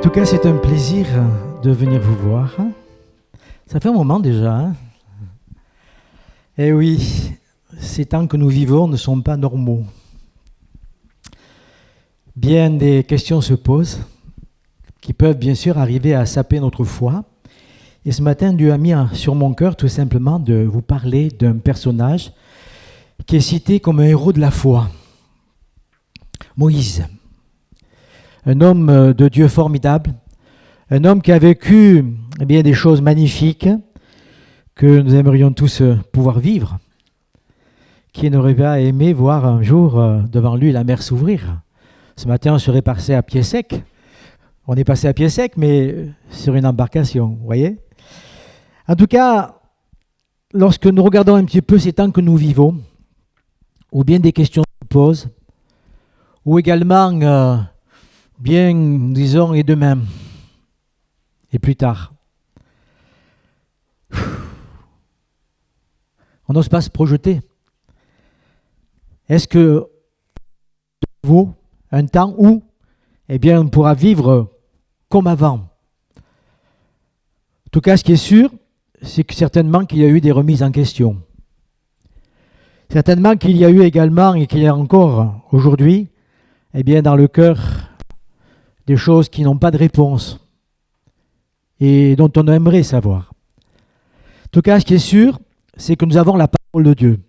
tout cas, c'est un plaisir de venir vous voir. Ça fait un moment déjà. Hein. Eh oui, ces temps que nous vivons ne sont pas normaux. Bien des questions se posent qui peuvent bien sûr arriver à saper notre foi. Et ce matin, Dieu a mis sur mon cœur tout simplement de vous parler d'un personnage qui est cité comme un héros de la foi. Moïse. Un homme de Dieu formidable, un homme qui a vécu bien des choses magnifiques que nous aimerions tous pouvoir vivre. Qui n'aurait pas aimé voir un jour devant lui la mer s'ouvrir? Ce matin, on serait passé à pied sec. On est passé à pied sec, mais sur une embarcation, vous voyez? En tout cas, lorsque nous regardons un petit peu ces temps que nous vivons, ou bien des questions se posent, ou également, bien, disons, et demain, et plus tard. On n'ose pas se projeter. Est-ce que vaut un temps où, eh bien, on pourra vivre comme avant? En tout cas, ce qui est sûr, c'est que certainement qu'il y a eu des remises en question. Certainement qu'il y a eu également, et qu'il y a encore aujourd'hui, eh bien, dans le cœur, des choses qui n'ont pas de réponse et dont on aimerait savoir. En tout cas, ce qui est sûr, c'est que nous avons la parole de Dieu.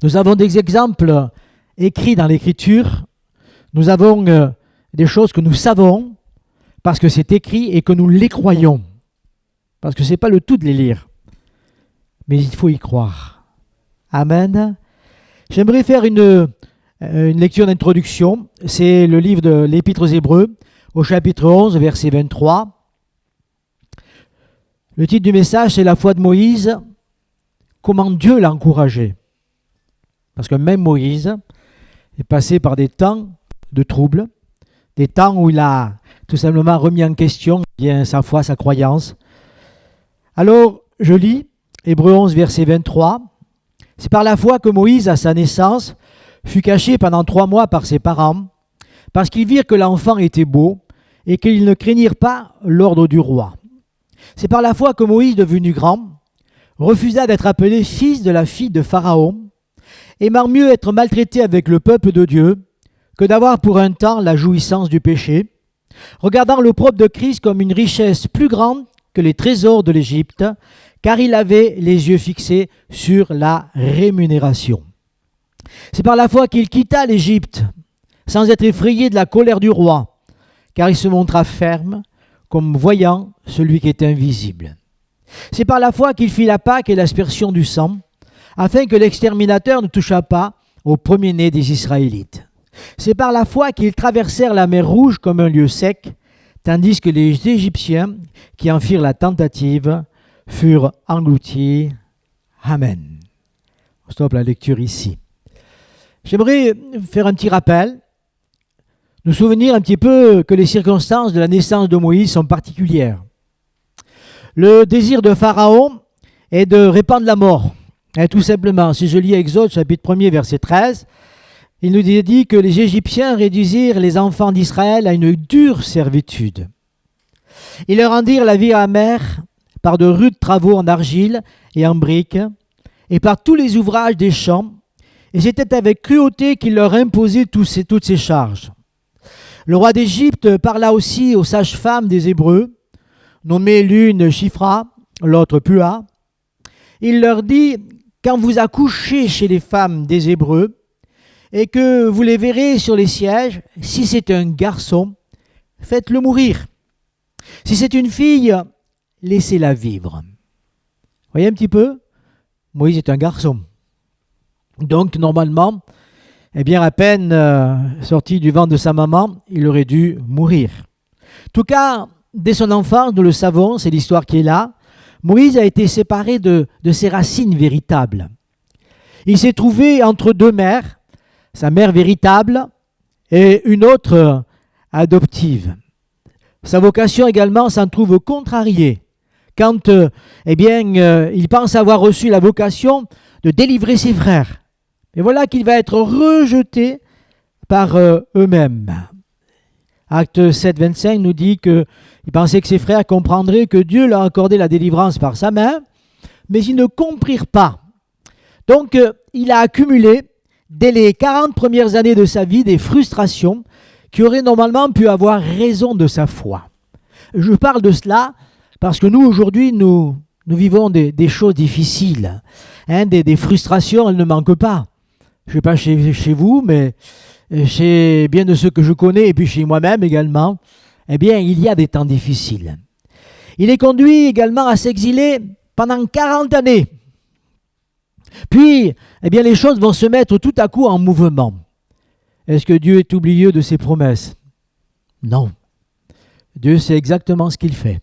Nous avons des exemples écrits dans l'Écriture. Nous avons des choses que nous savons parce que c'est écrit et que nous les croyons. Parce que ce n'est pas le tout de les lire, mais il faut y croire. Amen. J'aimerais faire une lecture d'introduction. C'est le livre de l'Épître aux Hébreux, au chapitre 11, verset 23. Le titre du message, c'est « La foi de Moïse, comment Dieu l'a encouragé ». Parce que même Moïse est passé par des temps de troubles, des temps où il a tout simplement remis en question bien sa foi, sa croyance. Alors, je lis Hébreux 11, verset 23. « C'est par la foi que Moïse, à sa naissance, fut caché pendant 3 mois par ses parents, parce qu'ils virent que l'enfant était beau et qu'ils ne craignirent pas l'ordre du roi. C'est par la foi que Moïse, devenu grand, refusa d'être appelé fils de la fille de Pharaon, aimant mieux être maltraité avec le peuple de Dieu que d'avoir pour un temps la jouissance du péché, regardant l'opprobre de Christ comme une richesse plus grande que les trésors de l'Égypte, car il avait les yeux fixés sur la rémunération. C'est par la foi qu'il quitta l'Égypte, sans être effrayé de la colère du roi, car il se montra ferme, comme voyant celui qui est invisible. C'est par la foi qu'il fit la Pâque et l'aspersion du sang, afin que l'exterminateur ne touchât pas au premier-né des Israélites. C'est par la foi qu'ils traversèrent la mer Rouge comme un lieu sec, tandis que les Égyptiens, qui en firent la tentative, furent engloutis. Amen. On stoppe la lecture ici. J'aimerais faire un petit rappel, nous souvenir un petit peu que les circonstances de la naissance de Moïse sont particulières. Le désir de Pharaon est de répandre la mort. Et tout simplement, si je lis Exode, chapitre 1er, verset 13, il nous est dit que les Égyptiens réduisirent les enfants d'Israël à une dure servitude. Ils leur rendirent la vie amère par de rudes travaux en argile et en briques, et par tous les ouvrages des champs, et c'était avec cruauté qu'il leur imposait toutes ces charges. Le roi d'Égypte parla aussi aux sages-femmes des Hébreux, nommées l'une Shifra, l'autre Pua. Il leur dit, quand vous accouchez chez les femmes des Hébreux, et que vous les verrez sur les sièges, si c'est un garçon, faites-le mourir. Si c'est une fille, laissez-la vivre. Vous voyez un petit peu? Moïse est un garçon. Donc, normalement, eh bien, à peine sorti du ventre de sa maman, il aurait dû mourir. En tout cas, dès son enfance, nous le savons, c'est l'histoire qui est là, Moïse a été séparé de ses racines véritables. Il s'est trouvé entre 2 mères, sa mère véritable et une autre adoptive. Sa vocation également s'en trouve contrariée quand il pense avoir reçu la vocation de délivrer ses frères. Et voilà qu'il va être rejeté par eux-mêmes. Acte 7, 25 nous dit qu'il pensait que ses frères comprendraient que Dieu leur accordait la délivrance par sa main, mais ils ne comprirent pas. Donc, il a accumulé, dès les 40 premières années de sa vie, des frustrations qui auraient normalement pu avoir raison de sa foi. Je parle de cela parce que nous, aujourd'hui, nous vivons des choses difficiles. Des frustrations, elles ne manquent pas. Je ne sais pas chez vous, mais chez bien de ceux que je connais, et puis chez moi-même également, eh bien, il y a des temps difficiles. Il est conduit également à s'exiler pendant 40 années. Puis, eh bien, les choses vont se mettre tout à coup en mouvement. Est-ce que Dieu est oublieux de ses promesses? Non. Dieu sait exactement ce qu'il fait.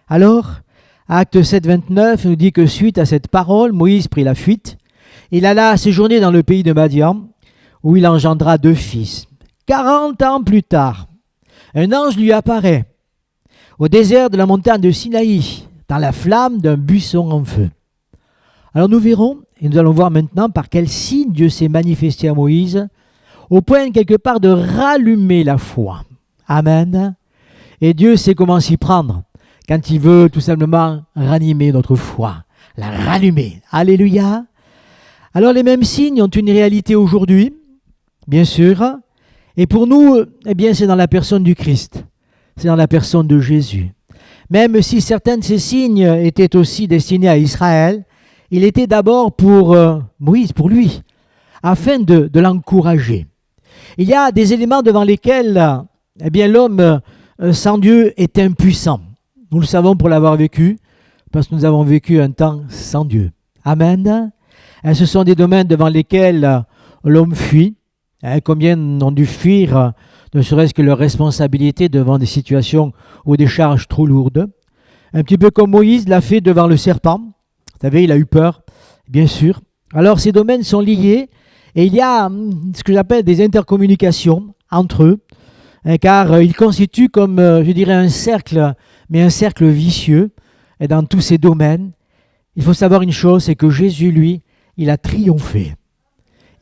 Alors, Acte 7, 29 nous dit que suite à cette parole, Moïse prit la fuite. Il alla séjourner dans le pays de Madian, où il engendra 2 fils. 40 ans plus tard, un ange lui apparaît au désert de la montagne de Sinaï, dans la flamme d'un buisson en feu. Alors nous verrons, et nous allons voir maintenant par quel signe Dieu s'est manifesté à Moïse, au point quelque part de rallumer la foi. Amen. Et Dieu sait comment s'y prendre quand il veut tout simplement ranimer notre foi, la rallumer. Alléluia. Alors les mêmes signes ont une réalité aujourd'hui, bien sûr, et pour nous, eh bien, c'est dans la personne du Christ, c'est dans la personne de Jésus. Même si certains de ces signes étaient aussi destinés à Israël, il était d'abord pour Moïse, pour lui, afin de l'encourager. Il y a des éléments devant lesquels eh bien, l'homme sans Dieu est impuissant. Nous le savons pour l'avoir vécu, parce que nous avons vécu un temps sans Dieu. Amen. Et ce sont des domaines devant lesquels l'homme fuit. Combien ont dû fuir, ne serait-ce que leur responsabilité devant des situations ou des charges trop lourdes. Un petit peu comme Moïse l'a fait devant le serpent. Vous savez, il a eu peur, bien sûr. Alors ces domaines sont liés et il y a ce que j'appelle des intercommunications entre eux, car ils constituent comme, je dirais, un cercle, mais un cercle vicieux. Et dans tous ces domaines, il faut savoir une chose, c'est que Jésus, lui, il a triomphé.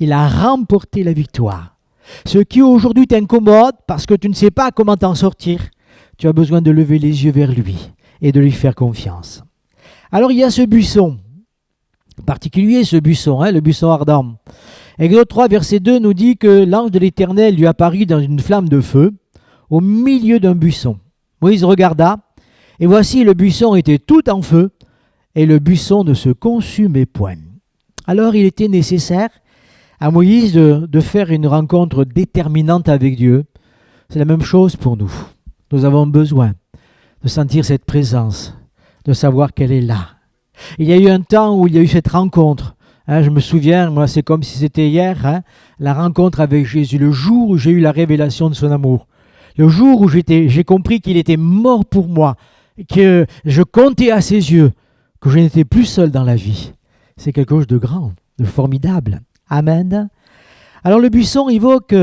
Il a remporté la victoire. Ce qui aujourd'hui t'incommode, parce que tu ne sais pas comment t'en sortir, tu as besoin de lever les yeux vers lui et de lui faire confiance. Alors il y a ce buisson, en particulier ce buisson, le buisson ardent. Exode 3, verset 2 nous dit que l'ange de l'Éternel lui apparut dans une flamme de feu, au milieu d'un buisson. Moïse regarda, et voici le buisson était tout en feu, et le buisson ne se consumait point. Alors il était nécessaire à Moïse de faire une rencontre déterminante avec Dieu. C'est la même chose pour nous. Nous avons besoin de sentir cette présence, de savoir qu'elle est là. Il y a eu un temps où il y a eu cette rencontre. Je me souviens, moi c'est comme si c'était hier, la rencontre avec Jésus, le jour où j'ai eu la révélation de son amour. Le jour où j'ai compris qu'il était mort pour moi, que je comptais à ses yeux, que je n'étais plus seul dans la vie. C'est quelque chose de grand, de formidable. Amen. Alors le buisson évoque,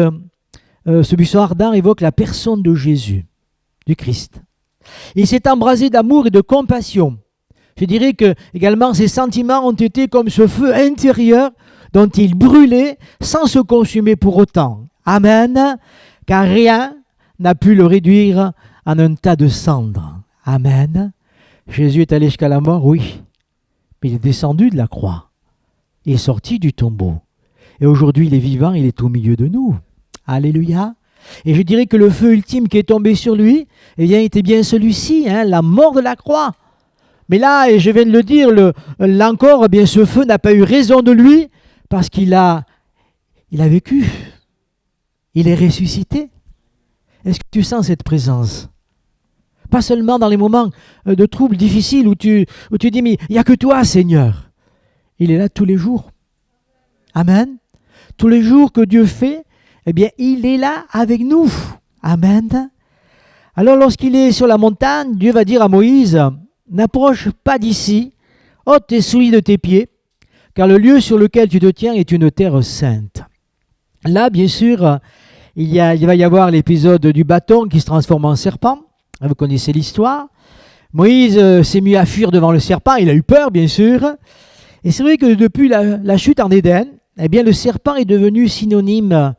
ce buisson ardent évoque la personne de Jésus, du Christ. Il s'est embrasé d'amour et de compassion. Je dirais que également ses sentiments ont été comme ce feu intérieur dont il brûlait sans se consumer pour autant. Amen. Car rien n'a pu le réduire en un tas de cendres. Amen. Jésus est allé jusqu'à la mort, oui. Mais il est descendu de la croix. Il est sorti du tombeau. Et aujourd'hui, il est vivant, il est au milieu de nous. Alléluia. Et je dirais que le feu ultime qui est tombé sur lui, eh bien, était bien celui-ci, la mort de la croix. Mais là, et je viens de le dire, là encore, eh bien, ce feu n'a pas eu raison de lui, parce qu'il a vécu. Il est ressuscité. Est-ce que tu sens cette présence? Pas seulement dans les moments de troubles difficiles où tu dis, mais il n'y a que toi, Seigneur. Il est là tous les jours. Amen. Tous les jours que Dieu fait, eh bien, il est là avec nous. Amen. Alors, lorsqu'il est sur la montagne, Dieu va dire à Moïse, n'approche pas d'ici, ôte tes souliers de tes pieds, car le lieu sur lequel tu te tiens est une terre sainte. Là, bien sûr, il va y avoir l'épisode du bâton qui se transforme en serpent. Vous connaissez l'histoire. Moïse s'est mis à fuir devant le serpent. Il a eu peur, bien sûr. Et c'est vrai que depuis la chute en Éden, eh bien, le serpent est devenu synonyme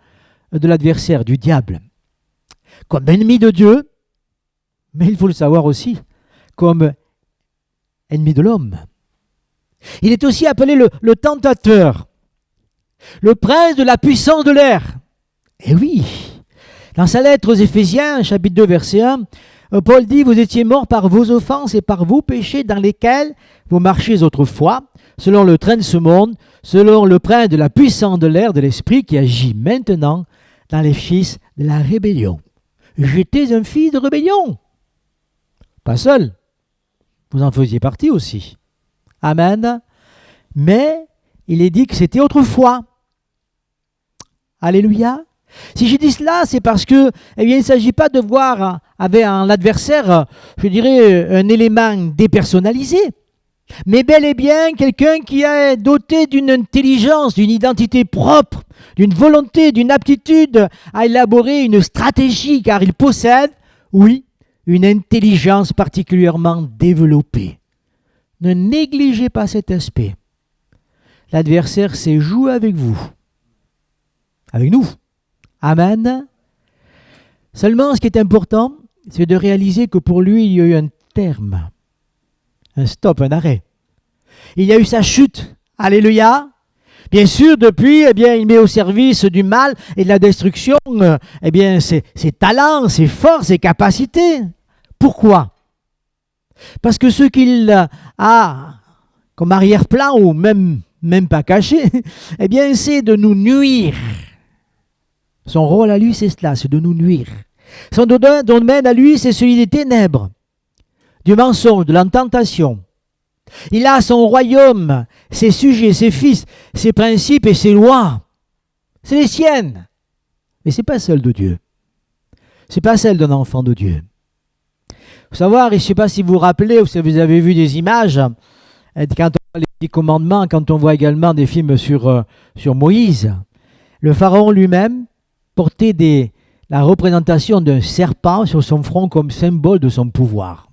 de l'adversaire, du diable. comme ennemi de Dieu, mais il faut le savoir aussi, comme ennemi de l'homme. Il est aussi appelé le tentateur, le prince de la puissance de l'air. Et oui, dans sa lettre aux Éphésiens, chapitre 2, verset 1, Paul dit « Vous étiez morts par vos offenses et par vos péchés dans lesquels vous marchiez autrefois, selon le train de ce monde, selon le prince de la puissance de l'air, de l'esprit qui agit maintenant dans les fils de la rébellion. » J'étais un fils de rébellion. Pas seul, vous en faisiez partie aussi. Amen. Mais il est dit que c'était autrefois. Alléluia. Si je dis cela, c'est parce que, il ne s'agit pas de voir avec un adversaire, je dirais, un élément dépersonnalisé, mais bel et bien quelqu'un qui est doté d'une intelligence, d'une identité propre, d'une volonté, d'une aptitude à élaborer une stratégie, car il possède, oui, une intelligence particulièrement développée. Ne négligez pas cet aspect. L'adversaire sait jouer avec vous, avec nous. Amen. Seulement, ce qui est important, c'est de réaliser que pour lui, il y a eu un terme, un stop, un arrêt. Il y a eu sa chute. Alléluia. Bien sûr, depuis, il met au service du mal et de la destruction, ses talents, ses forces, ses capacités. Pourquoi? Parce que ce qu'il a comme arrière-plan, ou même pas caché, c'est de nous nuire. Son rôle à lui, c'est cela, c'est de nous nuire. Son domaine à lui, c'est celui des ténèbres, du mensonge, de la tentation. Il a son royaume, ses sujets, ses fils, ses principes et ses lois. C'est les siennes. Mais ce n'est pas celle de Dieu. Ce n'est pas celle d'un enfant de Dieu. Il faut savoir, et je ne sais pas si vous vous rappelez ou si vous avez vu des images, quand on voit les 10 commandements, quand on voit également des films sur Moïse, le pharaon lui-même portait la représentation d'un serpent sur son front comme symbole de son pouvoir.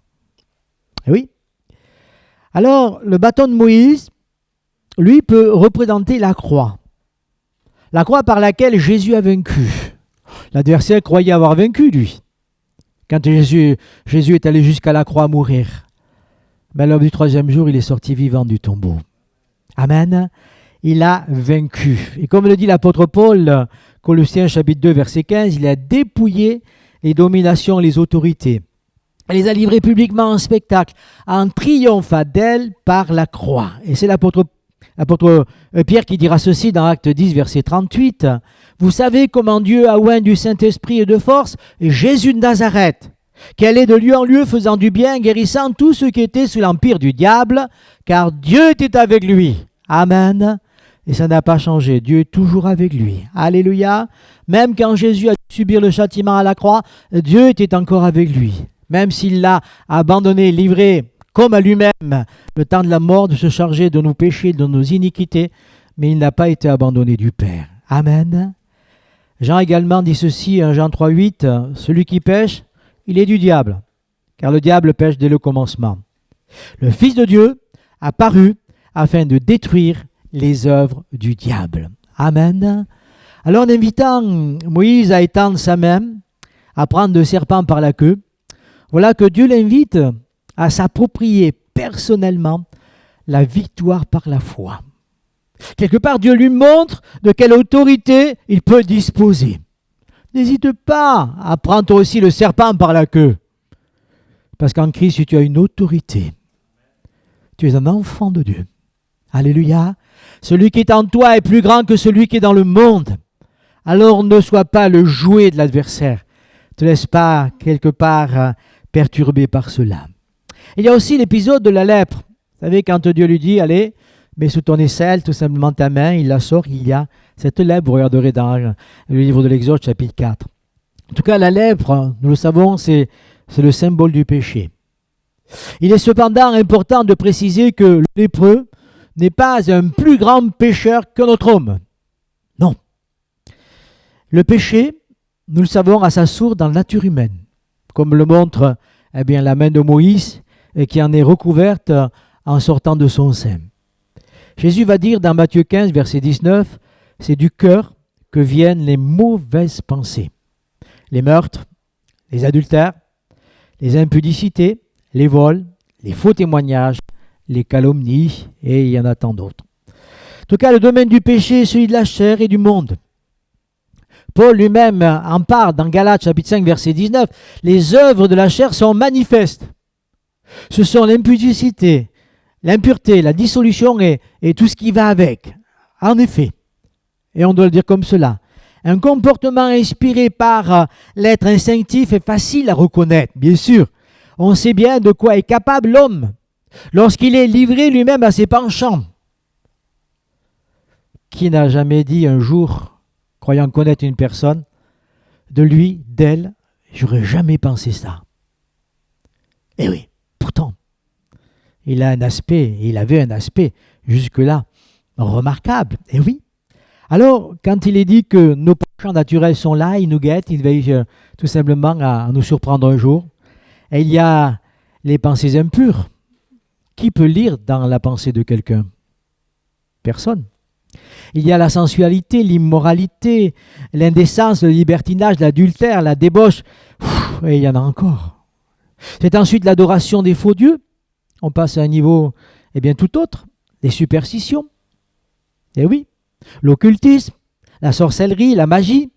Et oui. Alors, le bâton de Moïse, lui, peut représenter la croix. La croix par laquelle Jésus a vaincu. L'adversaire croyait avoir vaincu, lui. Quand Jésus est allé jusqu'à la croix mourir. Mais lors du 3e jour, il est sorti vivant du tombeau. Amen. Il a vaincu. Et comme le dit l'apôtre Paul, Colossiens chapitre 2, verset 15, il a dépouillé les dominations et les autorités. Il les a livrées publiquement en spectacle, en triompha d'elles par la croix. Et c'est l'apôtre Pierre qui dira ceci dans Acte 10, verset 38. « Vous savez comment Dieu a oint du Saint-Esprit et de force Jésus de Nazareth, qu'elle est de lieu en lieu faisant du bien, guérissant tous ceux qui étaient sous l'empire du diable, car Dieu était avec lui. » Amen. Et ça n'a pas changé. Dieu est toujours avec lui. Alléluia. Même quand Jésus a dû subir le châtiment à la croix, Dieu était encore avec lui. Même s'il l'a abandonné, livré comme à lui-même, le temps de la mort, de se charger de nos péchés, de nos iniquités, mais il n'a pas été abandonné du Père. Amen. Jean également dit ceci, 1 Jean 3, 8, « Celui qui pêche, il est du diable, car le diable pêche dès le commencement. Le Fils de Dieu a paru afin de détruire les œuvres du diable. » Amen. Alors en invitant Moïse à étendre sa main, à prendre le serpent par la queue, voilà que Dieu l'invite à s'approprier personnellement la victoire par la foi. Quelque part, Dieu lui montre de quelle autorité il peut disposer. N'hésite pas à prendre toi aussi le serpent par la queue. Parce qu'en Christ, tu as une autorité. Tu es un enfant de Dieu. Alléluia. Celui qui est en toi est plus grand que celui qui est dans le monde. Alors ne sois pas le jouet de l'adversaire. Ne te laisse pas quelque part perturbé par cela. Il y a aussi l'épisode de la lèpre. Vous savez, quand Dieu lui dit, allez, mets sous ton aisselle tout simplement ta main, il la sort, il y a cette lèpre. Vous regarderez dans le livre de l'Exode, chapitre 4. En tout cas, la lèpre, nous le savons, c'est le symbole du péché. Il est cependant important de préciser que le lépreux n'est pas un plus grand pécheur qu'un autre homme. Non. Le péché, nous le savons, a sa source dans la nature humaine, comme le montre la main de Moïse qui en est recouverte en sortant de son sein. Jésus va dire dans Matthieu 15, verset 19, « C'est du cœur que viennent les mauvaises pensées, les meurtres, les adultères, les impudicités, les vols, les faux témoignages, les calomnies, et il y en a tant d'autres. En tout cas, le domaine du péché est celui de la chair et du monde. Paul lui-même en parle dans Galates chapitre 5 verset 19. Les œuvres de la chair sont manifestes. Ce sont l'impudicité, l'impureté, la dissolution et tout ce qui va avec. En effet, et on doit le dire comme cela, un comportement inspiré par l'être instinctif est facile à reconnaître, bien sûr. On sait bien de quoi est capable l'homme lorsqu'il est livré lui-même à ses penchants. Qui n'a jamais dit un jour, croyant connaître une personne, de lui, d'elle, j'aurais jamais pensé ça. Eh oui, pourtant, il avait un aspect jusque-là remarquable. Eh oui. Alors, quand il est dit que nos penchants naturels sont là, ils nous guettent, ils veillent tout simplement à nous surprendre un jour. Et il y a les pensées impures. Qui peut lire dans la pensée de quelqu'un? Personne. Il y a la sensualité, l'immoralité, l'indécence, le libertinage, l'adultère, la débauche. Et il y en a encore. C'est ensuite l'adoration des faux dieux. On passe à un niveau tout autre. Les superstitions. Eh oui. L'occultisme, la sorcellerie, la magie.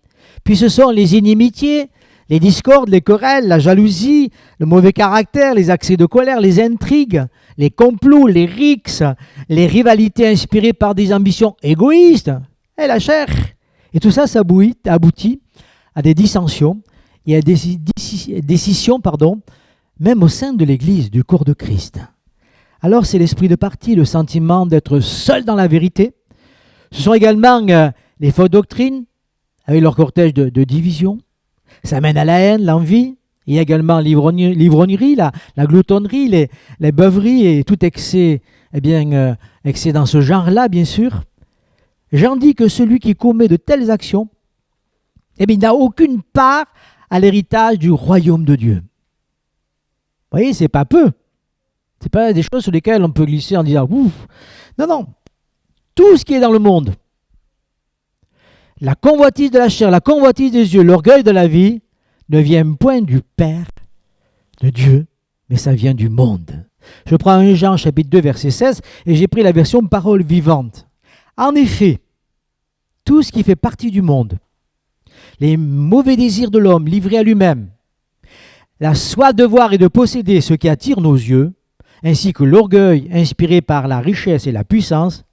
Puis ce sont les inimitiés, les discordes, les querelles, la jalousie, le mauvais caractère, les accès de colère, les intrigues, les complots, les rixes, les rivalités inspirées par des ambitions égoïstes, et la chair. Et tout ça, ça aboutit à des dissensions et à des décisions, même au sein de l'Église, du corps de Christ. Alors c'est l'esprit de parti, le sentiment d'être seul dans la vérité. Ce sont également les fausses doctrines, avec leur cortège de divisions. Ça mène à la haine, l'envie. Il y a également l'ivrognerie, la gloutonnerie, les beuveries et tout excès, excès dans ce genre-là, bien sûr. J'en dis que celui qui commet de telles actions, il n'a aucune part à l'héritage du royaume de Dieu. Vous voyez, c'est pas peu. C'est pas des choses sur lesquelles on peut glisser en disant ouf. Non. Tout ce qui est dans le monde, la convoitise de la chair, la convoitise des yeux, l'orgueil de la vie, ne vient point du Père, de Dieu, mais ça vient du monde. Je prends 1 Jean chapitre 2 verset 16 et j'ai pris la version parole vivante. En effet, tout ce qui fait partie du monde, les mauvais désirs de l'homme livrés à lui-même, la soif de voir et de posséder ce qui attire nos yeux, ainsi que l'orgueil inspiré par la richesse et la puissance,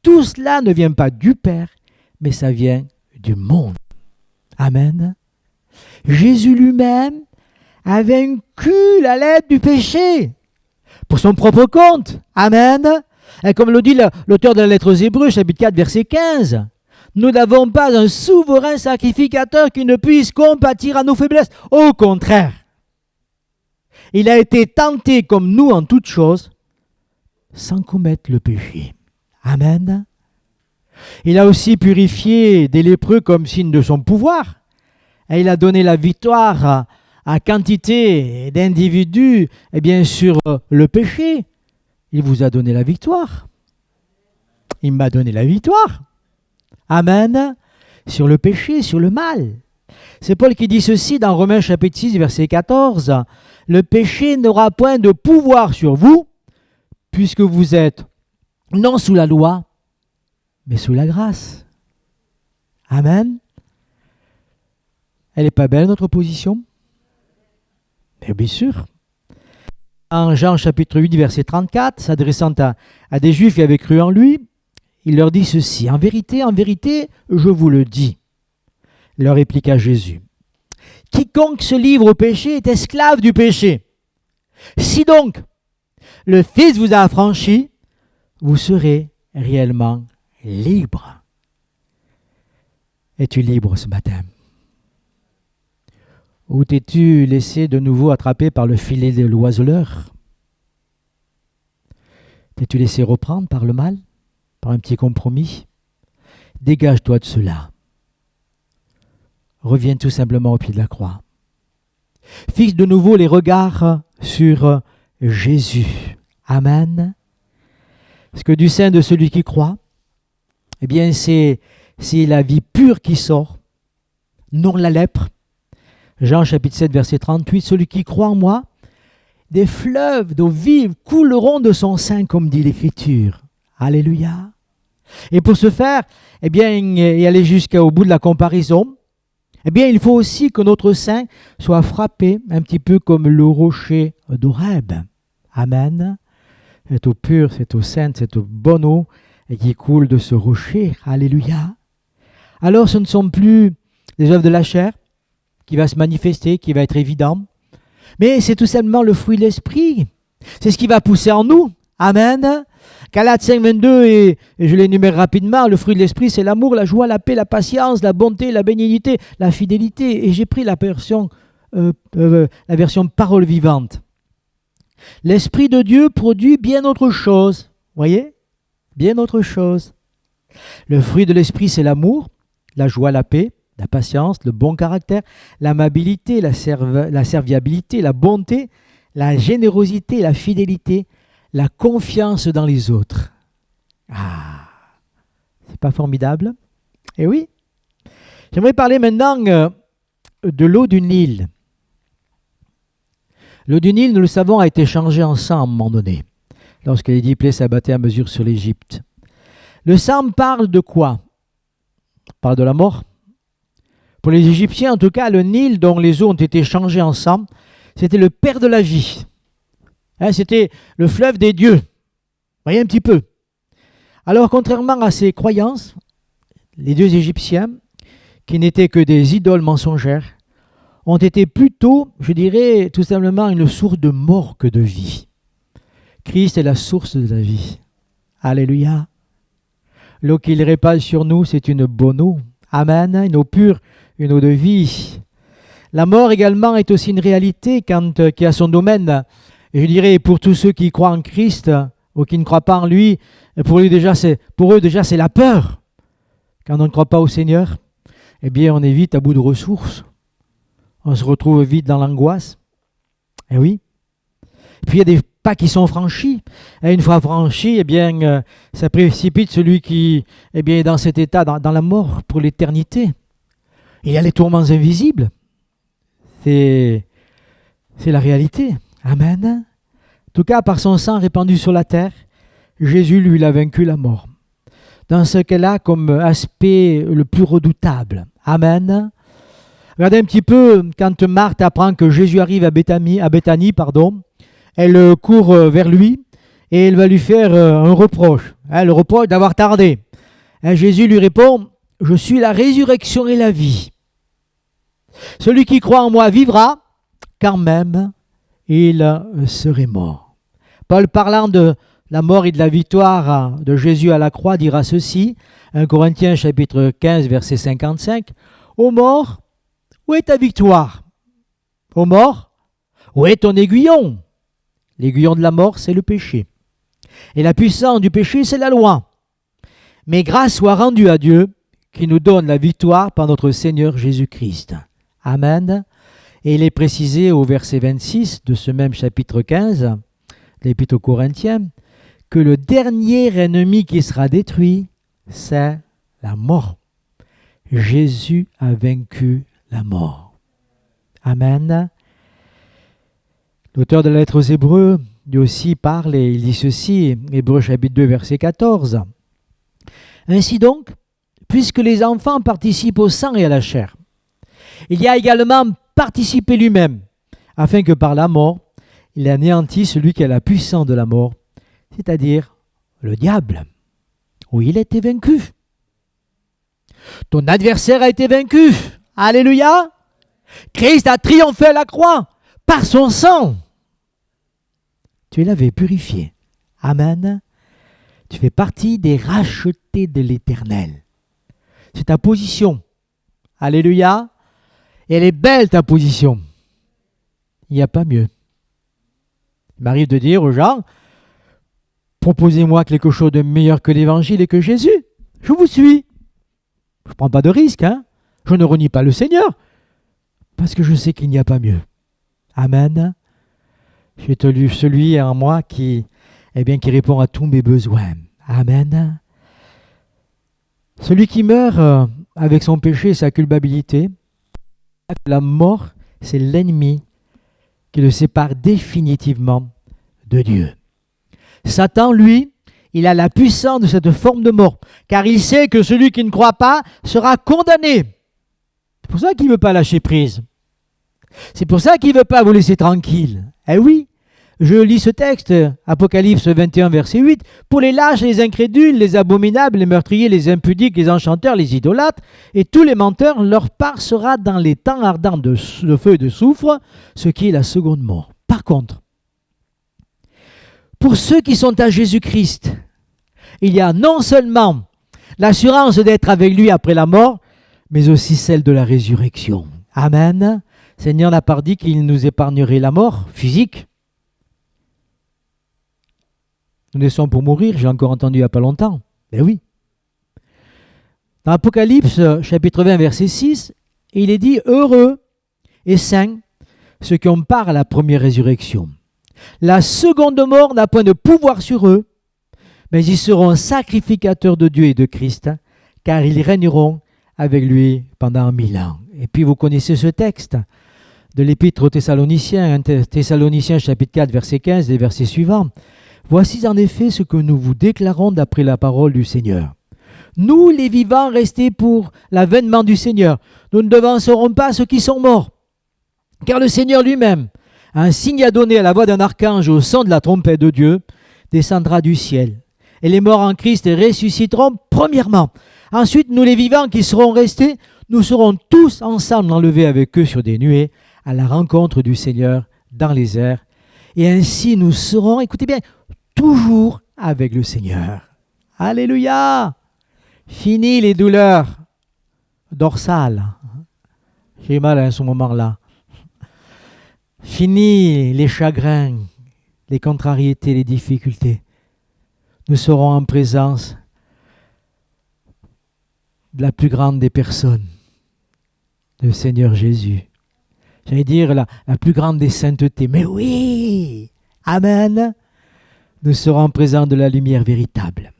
tout cela ne vient pas du Père, mais ça vient du monde. Amen. Jésus lui-même a vaincu la lèpre du péché pour son propre compte. Amen. Et comme le dit l'auteur de la lettre aux Hébreux, chapitre 4, verset 15, nous n'avons pas un souverain sacrificateur qui ne puisse compatir à nos faiblesses. Au contraire, il a été tenté comme nous en toutes choses, sans commettre le péché. Amen. Il a aussi purifié des lépreux comme signe de son pouvoir. Et il a donné la victoire à quantité d'individus sur le péché. Il vous a donné la victoire. Il m'a donné la victoire. Amen. Sur le péché, sur le mal. C'est Paul qui dit ceci dans Romains chapitre 6, verset 14. Le péché n'aura point de pouvoir sur vous, puisque vous êtes non sous la loi, mais sous la grâce. Amen. Elle n'est pas belle, notre position? Mais bien sûr. En Jean chapitre 8, verset 34, s'adressant à des Juifs qui avaient cru en lui, il leur dit ceci. En vérité, je vous le dis, leur répliqua Jésus. Quiconque se livre au péché est esclave du péché. Si donc le Fils vous a affranchi, vous serez réellement libre. Es-tu libre ce matin? Ou t'es-tu laissé de nouveau attraper par le filet de l'oiseleur? T'es-tu laissé reprendre par le mal, par un petit compromis? Dégage-toi de cela. Reviens tout simplement au pied de la croix. Fixe de nouveau les regards sur Jésus. Amen. Parce que du sein de celui qui croit, c'est la vie pure qui sort, non la lèpre. Jean chapitre 7, verset 38, « Celui qui croit en moi, des fleuves d'eau vive couleront de son sein, comme dit l'Écriture. » Alléluia. Et pour ce faire, eh bien, et aller jusqu'au bout de la comparaison, eh bien, il faut aussi que notre sein soit frappé un petit peu comme le rocher d'Horeb. Amen. Cette eau pure, cette eau sainte, cette bonne eau qui coule de ce rocher. Alléluia. Alors, ce ne sont plus les œuvres de la chair qui va se manifester, qui va être évident, mais c'est tout simplement le fruit de l'esprit. C'est ce qui va pousser en nous. Amen. Galates 5, 22, et je l'énumère rapidement, le fruit de l'esprit, c'est l'amour, la joie, la paix, la patience, la bonté, la bénignité, la fidélité. Et j'ai pris la version parole vivante. L'Esprit de Dieu produit bien autre chose. Voyez? Bien autre chose. Le fruit de l'esprit, c'est l'amour, la joie, la paix, la patience, le bon caractère, l'amabilité, la serviabilité, la bonté, la générosité, la fidélité, la confiance dans les autres. Ah, c'est pas formidable? Eh oui. J'aimerais parler maintenant de l'eau du Nil. L'eau du Nil, nous le savons, a été changée en sang à un moment donné, lorsque les 10 plaies s'abattaient à mesure sur l'Égypte. Le sang parle de quoi? Il parle de la mort. Pour les Égyptiens, en tout cas, le Nil, dont les eaux ont été changées en sang, c'était le père de la vie. C'était le fleuve des dieux. Voyez un petit peu. Alors, contrairement à ces croyances, les dieux égyptiens, qui n'étaient que des idoles mensongères, ont été plutôt, je dirais, tout simplement une source de mort que de vie. Christ est la source de la vie. Alléluia. L'eau qu'il répand sur nous, c'est une bonne eau. Amen. Une eau pure, une eau de vie. La mort également est aussi une réalité qui a son domaine. Et je dirais, pour tous ceux qui croient en Christ ou qui ne croient pas en lui, pour eux déjà c'est la peur. Quand on ne croit pas au Seigneur, eh bien on est vite à bout de ressources. On se retrouve vite dans l'angoisse. Eh oui. Et puis il y a des pas qui sont franchis. Et une fois franchis, eh bien ça précipite celui qui est dans cet état, dans la mort pour l'éternité. Il y a les tourments invisibles. C'est la réalité. Amen. En tout cas, par son sang répandu sur la terre, Jésus, lui, a vaincu la mort. Dans ce cas-là, comme aspect le plus redoutable. Amen. Regardez un petit peu, quand Marthe apprend que Jésus arrive à Béthanie, elle court vers lui et elle va lui faire un reproche. Le reproche d'avoir tardé. Jésus lui répond, « Je suis la résurrection et la vie. Celui qui croit en moi vivra, quand même il serait mort. » Paul, parlant de la mort et de la victoire de Jésus à la croix, dira ceci, 1 Corinthiens chapitre 15, verset 55, « Ô mort, où est ta victoire? Ô mort, où est ton aiguillon? L'aiguillon de la mort, c'est le péché. Et la puissance du péché, c'est la loi. Mais grâce soit rendue à Dieu, qui nous donne la victoire par notre Seigneur Jésus-Christ. » Amen. Et il est précisé au verset 26 de ce même chapitre 15, de l'Épître aux Corinthiens, que le dernier ennemi qui sera détruit, c'est la mort. Jésus a vaincu la mort. Amen. L'auteur de la lettre aux Hébreux, lui aussi parle et il dit ceci, Hébreux chapitre 2, verset 14. Ainsi donc, puisque les enfants participent au sang et à la chair, il y a également participé lui-même, afin que par la mort, il anéantisse celui qui a la puissance de la mort, c'est-à-dire le diable. Oui, il a été vaincu. Ton adversaire a été vaincu. Alléluia. Christ a triomphé à la croix par son sang. Tu l'avais purifié. Amen. Tu fais partie des rachetés de l'Éternel. C'est ta position. Alléluia. Et elle est belle ta position. Il n'y a pas mieux. Il m'arrive de dire aux gens, proposez-moi quelque chose de meilleur que l'Évangile et que Jésus. Je vous suis. Je ne prends pas de risque. Je ne renie pas le Seigneur. Parce que je sais qu'il n'y a pas mieux. Amen. J'ai celui en moi qui répond à tous mes besoins. Amen. Celui qui meurt avec son péché et sa culpabilité, la mort c'est l'ennemi qui le sépare définitivement de Dieu. Satan, lui, il a la puissance de cette forme de mort, car il sait que celui qui ne croit pas sera condamné. C'est pour ça qu'il ne veut pas lâcher prise. C'est pour ça qu'il ne veut pas vous laisser tranquille. Eh oui, je lis ce texte, Apocalypse 21, verset 8. Pour les lâches, les incrédules, les abominables, les meurtriers, les impudiques, les enchanteurs, les idolâtres et tous les menteurs, leur part sera dans les temps ardents de feu et de soufre, ce qui est la seconde mort. Par contre, pour ceux qui sont à Jésus-Christ, il y a non seulement l'assurance d'être avec lui après la mort, mais aussi celle de la résurrection. Amen. Seigneur n'a pas dit qu'il nous épargnerait la mort physique. Nous naissons pour mourir, j'ai encore entendu il n'y a pas longtemps. Ben oui. Dans Apocalypse, chapitre 20, verset 6, il est dit « Heureux et saints ceux qui ont part à la première résurrection. La seconde mort n'a point de pouvoir sur eux, mais ils seront sacrificateurs de Dieu et de Christ, car ils régneront avec lui pendant 1000 ans. » Et puis vous connaissez ce texte de l'Épître aux Thessaloniciens, Thessaloniciens chapitre 4, verset 15, les versets suivants. « Voici en effet ce que nous vous déclarons d'après la parole du Seigneur. Nous, les vivants, restés pour l'avènement du Seigneur, nous ne devancerons pas ceux qui sont morts. Car le Seigneur lui-même, un signe à donner à la voix d'un archange au son de la trompette de Dieu, descendra du ciel. Et les morts en Christ ressusciteront premièrement. Ensuite, nous les vivants qui serons restés, nous serons tous ensemble enlevés avec eux sur des nuées à la rencontre du Seigneur dans les airs. Et ainsi nous serons, écoutez bien, toujours avec le Seigneur. Alléluia! Fini les douleurs dorsales. J'ai mal à ce moment-là. Fini les chagrins, les contrariétés, les difficultés. Nous serons en présence de la plus grande des personnes, le Seigneur Jésus. J'allais dire la plus grande des saintetés. Mais oui! Amen! Nous serons en présence de la lumière véritable.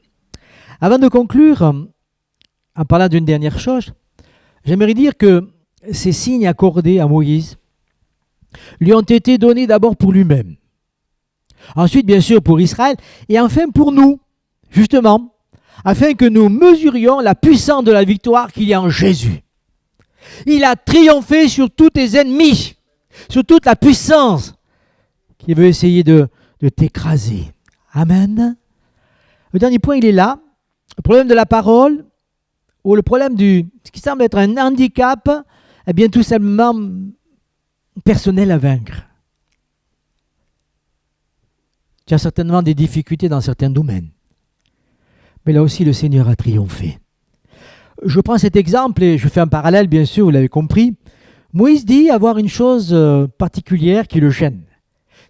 Avant de conclure, en parlant d'une dernière chose, j'aimerais dire que ces signes accordés à Moïse lui ont été donnés d'abord pour lui-même. Ensuite, bien sûr, pour Israël, et enfin pour nous, justement, afin que nous mesurions la puissance de la victoire qu'il y a en Jésus. Il a triomphé sur tous tes ennemis, sur toute la puissance qui veut essayer de t'écraser. Amen. Le dernier point, il est là. Le problème de la parole, ou le problème ce qui semble être un handicap, est bien tout simplement personnel à vaincre. Tu as certainement des difficultés dans certains domaines. Mais là aussi, le Seigneur a triomphé. Je prends cet exemple et je fais un parallèle, bien sûr, vous l'avez compris. Moïse dit avoir une chose particulière qui le gêne.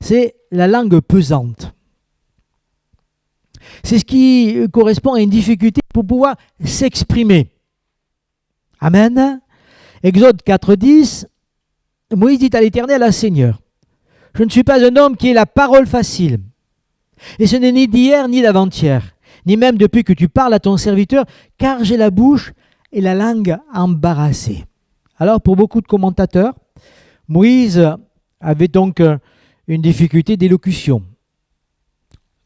C'est la langue pesante. C'est ce qui correspond à une difficulté pour pouvoir s'exprimer. Amen. Exode 4.10, Moïse dit à l'Éternel, à Seigneur, je ne suis pas un homme qui ait la parole facile. Et ce n'est ni d'hier ni d'avant-hier, ni même depuis que tu parles à ton serviteur, car j'ai la bouche et la langue embarrassée. Alors, pour beaucoup de commentateurs, Moïse avait donc une difficulté d'élocution.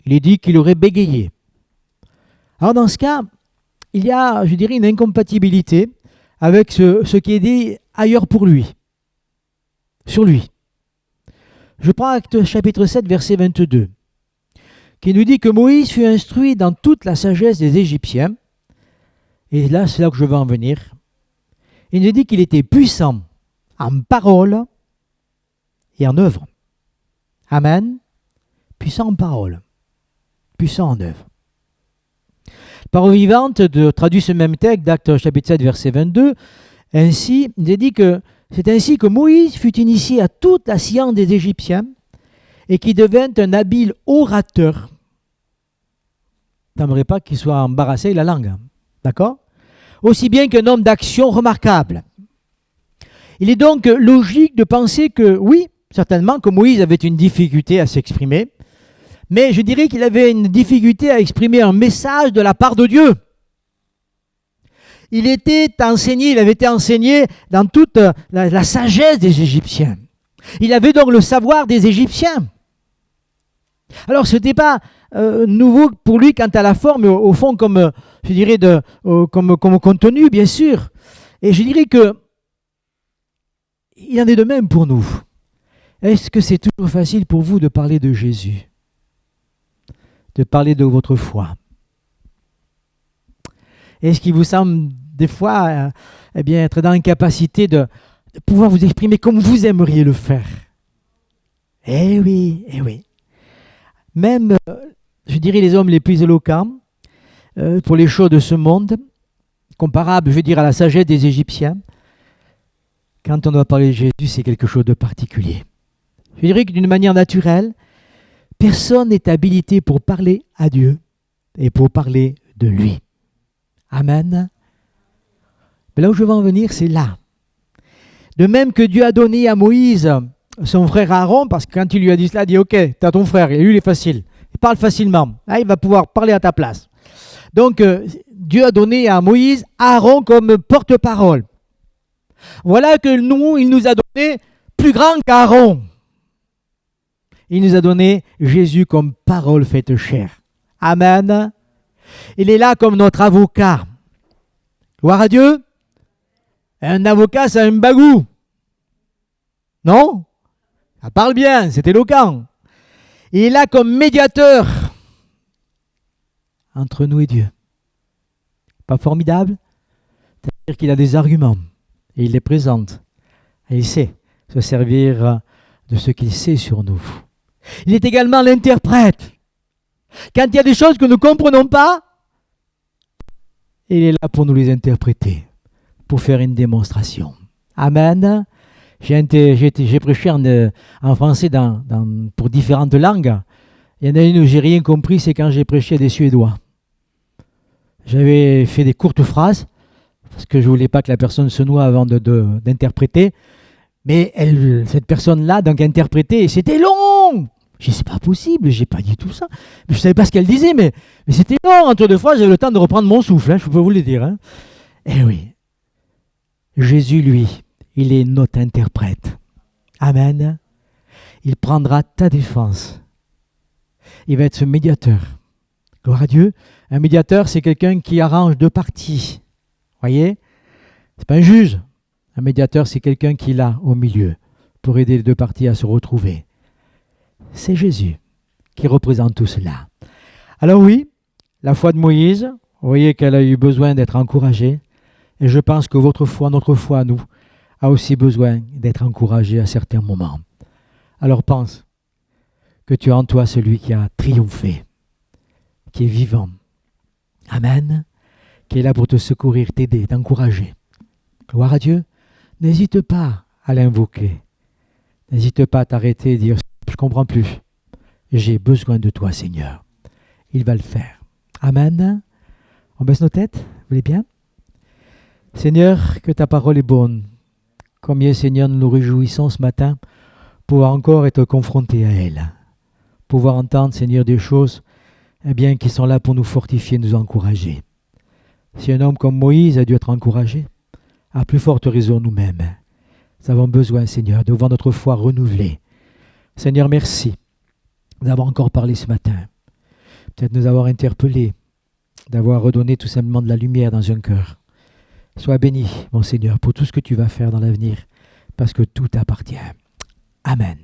Il est dit qu'il aurait bégayé. Alors, dans ce cas, il y a, je dirais, une incompatibilité avec ce qui est dit ailleurs pour lui, sur lui. Je prends Actes chapitre 7, verset 22, qui nous dit que Moïse fut instruit dans toute la sagesse des Égyptiens. Et là, c'est là que je veux en venir. Il nous dit qu'il était puissant en parole et en œuvre. Amen. Puissant en parole, puissant en œuvre. La parole vivante traduit ce même texte d'Actes chapitre 7, verset 22. Ainsi, il est dit que c'est ainsi que Moïse fut initié à toute la science des Égyptiens et qui devint un habile orateur. T'aimerais pas qu'il soit embarrassé avec la langue, d'accord? Aussi bien qu'un homme d'action remarquable. Il est donc logique de penser que, oui, certainement que Moïse avait une difficulté à s'exprimer, mais je dirais qu'il avait une difficulté à exprimer un message de la part de Dieu. il avait été enseigné dans toute la sagesse des Égyptiens. Il avait donc le savoir des Égyptiens. Alors ce n'était pas nouveau pour lui quant à la forme, au fond comme, je dirais, comme contenu, bien sûr. Et je dirais que il en est de même pour nous. Est-ce que c'est toujours facile pour vous de parler de Jésus? De parler de votre foi? Est-ce qu'il vous semble des fois être dans l'incapacité de pouvoir vous exprimer comme vous aimeriez le faire? Eh oui, eh oui. Même, je dirais, les hommes les plus éloquents pour les choses de ce monde, comparables, je veux dire, à la sagesse des Égyptiens, quand on doit parler de Jésus, c'est quelque chose de particulier. Je dirais que d'une manière naturelle, personne n'est habilité pour parler à Dieu et pour parler de lui. Amen. Mais là où je veux en venir, c'est là. De même que Dieu a donné à Moïse son frère Aaron, parce que quand il lui a dit cela, il a dit « Ok, tu as ton frère, et lui il est facile, il parle facilement, ah, il va pouvoir parler à ta place. » Donc Dieu a donné à Moïse Aaron comme porte-parole. Voilà que nous, il nous a donné plus grand qu'Aaron. Il nous a donné Jésus comme parole faite chair. Amen. Il est là comme notre avocat. Gloire à Dieu. Un avocat, c'est un bagou. Non? Ça parle bien, c'est éloquent. Il est là comme médiateur entre nous et Dieu. Pas formidable? C'est-à-dire qu'il a des arguments et il les présente. Et il sait se servir de ce qu'il sait sur nous. Il est également l'interprète. Quand il y a des choses que nous ne comprenons pas, il est là pour nous les interpréter, pour faire une démonstration. Amen. J'ai prêché en français pour différentes langues. Il y en a une où j'ai rien compris, c'est quand j'ai prêché des Suédois. J'avais fait des courtes phrases, parce que je ne voulais pas que la personne se noie avant d'interpréter. Mais cette personne-là, donc interprétait, et c'était long. Je dis, c'est pas possible, j'ai pas dit tout ça. Je ne savais pas ce qu'elle disait, mais c'était long. Entre deux phrases, j'avais le temps de reprendre mon souffle, hein, je peux vous le dire. Hein. Eh oui. Jésus, lui, il est notre interprète. Amen. Il prendra ta défense. Il va être ce médiateur. Gloire à Dieu. Un médiateur, c'est quelqu'un qui arrange deux parties. Voyez? C'est pas un juge. Un médiateur, c'est quelqu'un qui est là, au milieu, pour aider les deux parties à se retrouver. C'est Jésus qui représente tout cela. Alors oui, la foi de Moïse, vous voyez qu'elle a eu besoin d'être encouragée. Et je pense que votre foi, notre foi, nous, a aussi besoin d'être encouragée à certains moments. Alors pense que tu as en toi celui qui a triomphé, qui est vivant. Amen. Qui est là pour te secourir, t'aider, t'encourager. Gloire à Dieu. N'hésite pas à l'invoquer. N'hésite pas à t'arrêter et dire « Je ne comprends plus. J'ai besoin de toi, Seigneur. » Il va le faire. Amen. On baisse nos têtes. Vous voulez bien? Seigneur, que ta parole est bonne. Combien, Seigneur, nous nous réjouissons ce matin pour encore être confrontés à elle. Pouvoir entendre, Seigneur, des choses qui sont là pour nous fortifier, nous encourager. Si un homme comme Moïse a dû être encouragé, à plus forte raison nous-mêmes. Nous avons besoin, Seigneur, de voir notre foi renouvelée. Seigneur, merci d'avoir encore parlé ce matin. Peut-être nous avoir interpellés, d'avoir redonné tout simplement de la lumière dans un cœur. Sois béni, mon Seigneur, pour tout ce que tu vas faire dans l'avenir, parce que tout t'appartient. Amen.